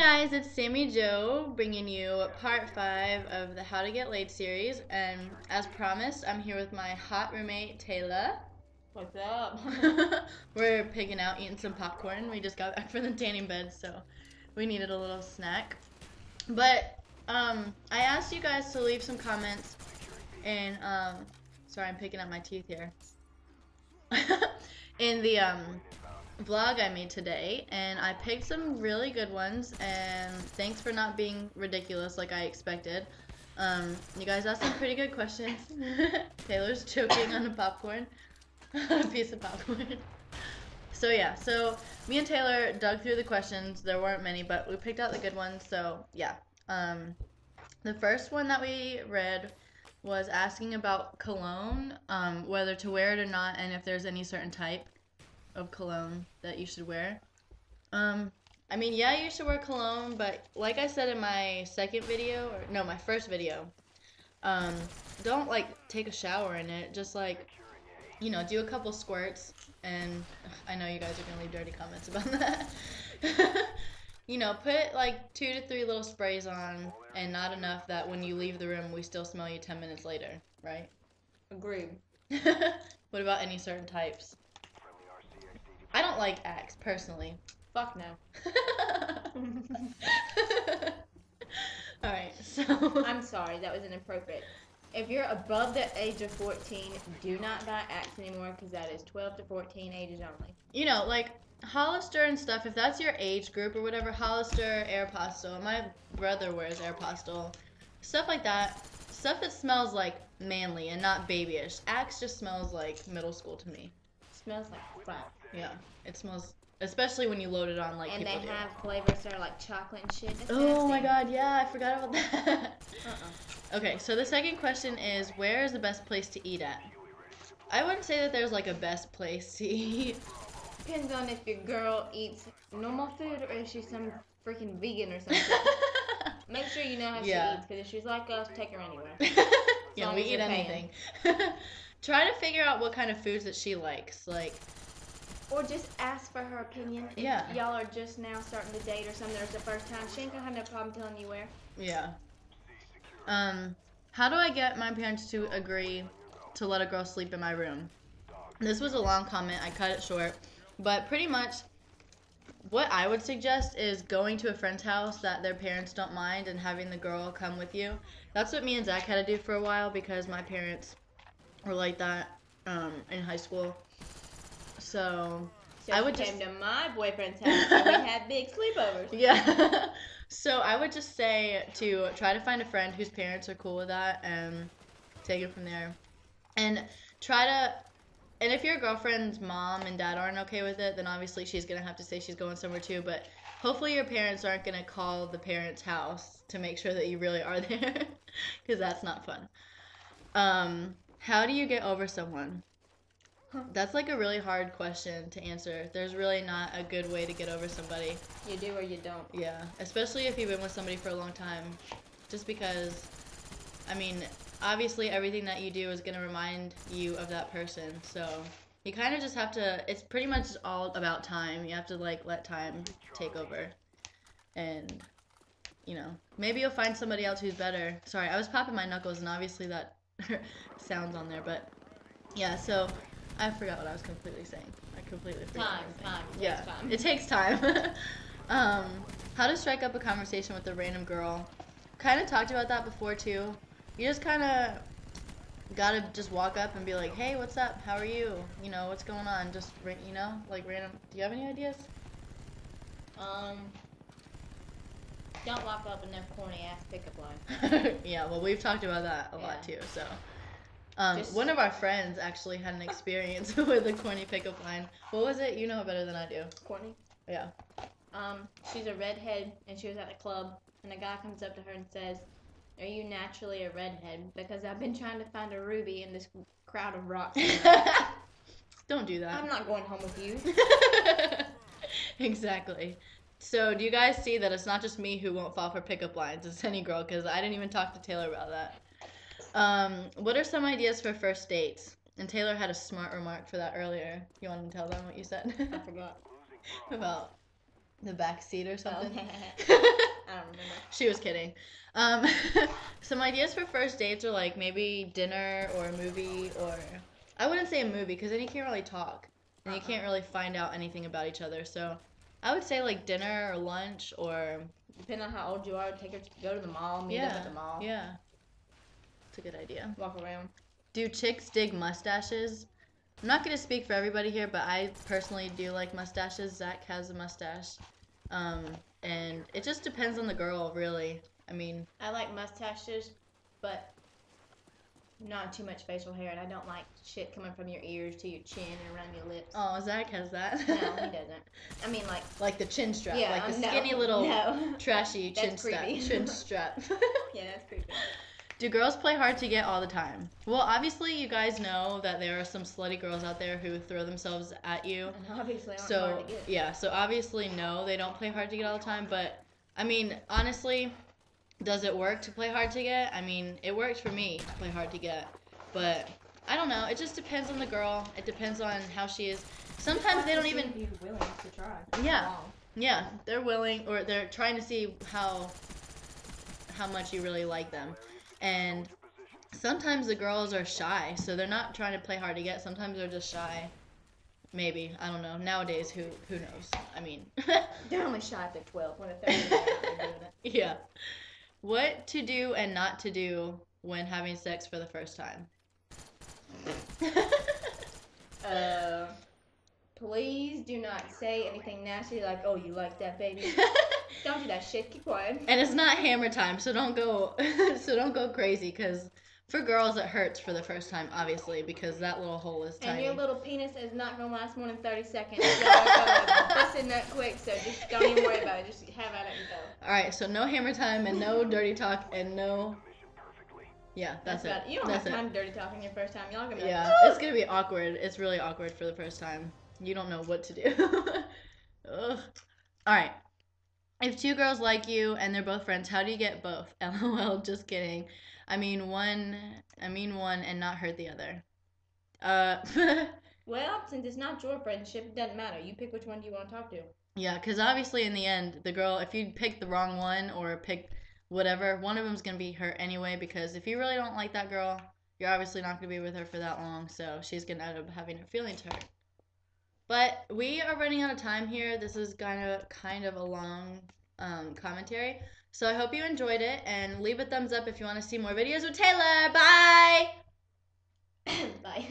guys, it's Sammy Joe bringing you part 5 of the How to Get Laid series, and as promised, I'm here with my hot roommate Taylor. What's up? We're pigging out, eating some popcorn. We just got back from the tanning bed, so we needed a little snack. But I asked you guys to leave some comments, and sorry, I'm picking up my teeth here. In the vlog I made today, and I picked some really good ones, and thanks for not being ridiculous like I expected. You guys asked some pretty good questions. Taylor's choking on a popcorn, a piece of popcorn. So yeah, so me and Taylor dug through the questions. There weren't many, but we picked out the good ones. So yeah, the first one that we read was asking about cologne, whether to wear it or not, and if there's any certain type of cologne that you should wear. I mean, yeah, you should wear cologne, but like I said in my my first video, don't like take a shower in it. Just like, do a couple squirts, and I know you guys are gonna leave dirty comments about that. Put like 2 to 3 little sprays on, and not enough that when you leave the room, we still smell you 10 minutes later, right? Agreed. What about any certain types? I don't like Axe, personally. Fuck no. Alright, so... I'm sorry, that was inappropriate. If you're above the age of 14, do not buy Axe anymore, because that is 12 to 14 ages only. Like Hollister and stuff, if that's your age group or whatever, Hollister, Aeropostale, my brother wears Aeropostale, stuff like that, stuff that smells like manly and not babyish. Axe just smells like middle school to me. Smells like fun. Yeah, it smells, especially when you load it on like and people they do. have flavors that are like chocolate and shit. That's oh nasty. my god, yeah, I forgot about that. Okay, so the second question is, where is the best place to eat at? I wouldn't say that there's like a best place to eat. Depends on if your girl eats normal food or if she's some freaking vegan or something. Make sure you know how she eats, because if she's like us, take her anywhere. Yeah, we eat anything. Try to figure out what kind of foods that she likes, like. Or just ask for her opinion. If y'all are just now starting to date or something, or it's the first time, she ain't gonna have no problem telling you where. Yeah. How do I get my parents to agree to let a girl sleep in my room? This was a long comment. I cut it short. But pretty much what I would suggest is going to a friend's house that their parents don't mind and having the girl come with you. That's what me and Zach had to do for a while because my parents were like that in high school. So I would came to my boyfriend's house and we had big sleepovers. Yeah. So I would just say to try to find a friend whose parents are cool with that and take it from there. And if your girlfriend's mom and dad aren't okay with it, then obviously she's going to have to say she's going somewhere too. But hopefully your parents aren't going to call the parents' house to make sure that you really are there, because that's not fun. How do you get over someone? That's like a really hard question to answer. There's really not a good way to get over somebody. You do or you don't. Yeah, especially if you've been with somebody for a long time. Just because, I mean, obviously everything that you do is going to remind you of that person. So you kind of just have to, it's pretty much all about time. You have to like let time take over. And, maybe you'll find somebody else who's better. Sorry, I was popping my knuckles and obviously that sounds on there. But yeah, so I forgot what I was completely saying. I completely forgot. Time. Yeah, it takes time. How to strike up a conversation with a random girl. Kind of talked about that before too. You just kind of gotta just walk up and be like, hey, what's up? How are you? What's going on? Just, like random. Do you have any ideas? Don't walk up with no corny ass pickup line. Yeah, well, we've talked about that a lot too, so. One of our friends actually had an experience with a corny pickup line. What was it? You know it better than I do. Corny? Yeah. She's a redhead, and she was at a club, and a guy comes up to her and says, are you naturally a redhead? Because I've been trying to find a ruby in this crowd of rocks. Don't do that. I'm not going home with you. Exactly. So, do you guys see that it's not just me who won't fall for pickup lines? It's any girl, because I didn't even talk to Taylor about that. What are some ideas for first dates? And Taylor had a smart remark for that earlier. You want to tell them what you said? I forgot. About the back seat or something. I don't remember. She was kidding. Some ideas for first dates are like maybe dinner or a movie, or I wouldn't say a movie because then you can't really talk and you can't really find out anything about each other. So I would say like dinner or lunch, or depending on how old you are, take her to go to the mall, meet them at the mall. Yeah. It's a good idea. Walk around. Do chicks dig mustaches? I'm not going to speak for everybody here, but I personally do like mustaches. Zach has a mustache. And it just depends on the girl, really. I mean, I like mustaches, but not too much facial hair, and I don't like shit coming from your ears to your chin and around your lips. oh, Zach has that. No, he doesn't. I mean, like the chin strap, yeah, like the no, skinny little no. trashy chin That's strap. creepy. Chin strap. Yeah, that's creepy. Do girls play hard to get all the time? Well, obviously, you guys know that there are some slutty girls out there who throw themselves at you. And obviously, aren't hard to get. Yeah, so obviously, no, they don't play hard to get all the time. But I mean, honestly, does it work to play hard to get? I mean, it works for me to play hard to get, but I don't know. It just depends on the girl. It depends on how she is. Sometimes they don't even. Be willing to try. Yeah, they're willing, or they're trying to see how much you really like them. And sometimes the girls are shy, so they're not trying to play hard to get. Sometimes they're just shy. Maybe, I don't know. Nowadays, who knows? I mean, they're only shy if they're 12. When they're 13, they're doing it. Yeah. What to do and not to do when having sex for the first time? Please do not say anything nasty like, "Oh, you like that, baby." Don't do that shit. Keep quiet. And it's not hammer time, so don't go crazy, because for girls it hurts for the first time, obviously, because that little hole is tiny. And your little penis is not gonna last more than 30 seconds. Y'all gonna bust in that quick, so just don't even worry about it. Just have at it and go. All right, so no hammer time and no dirty talk and no. Yeah, that's it. You don't have time to dirty talking your first time. Y'all gonna be yeah, like, it's gonna be awkward. It's really awkward for the first time. You don't know what to do. Ugh. All right. If two girls like you and they're both friends, how do you get both? LOL, just kidding. I mean one and not hurt the other. Well, since it's not your friendship, it doesn't matter. You pick which one you want to talk to. Yeah, because obviously in the end, the girl, if you pick the wrong one or pick whatever, one of them's going to be hurt anyway, because if you really don't like that girl, you're obviously not going to be with her for that long, so she's going to end up having her feelings hurt. But we are running out of time here. This is kind of a long commentary. So I hope you enjoyed it, and leave a thumbs up if you want to see more videos with Taylor. Bye! Bye.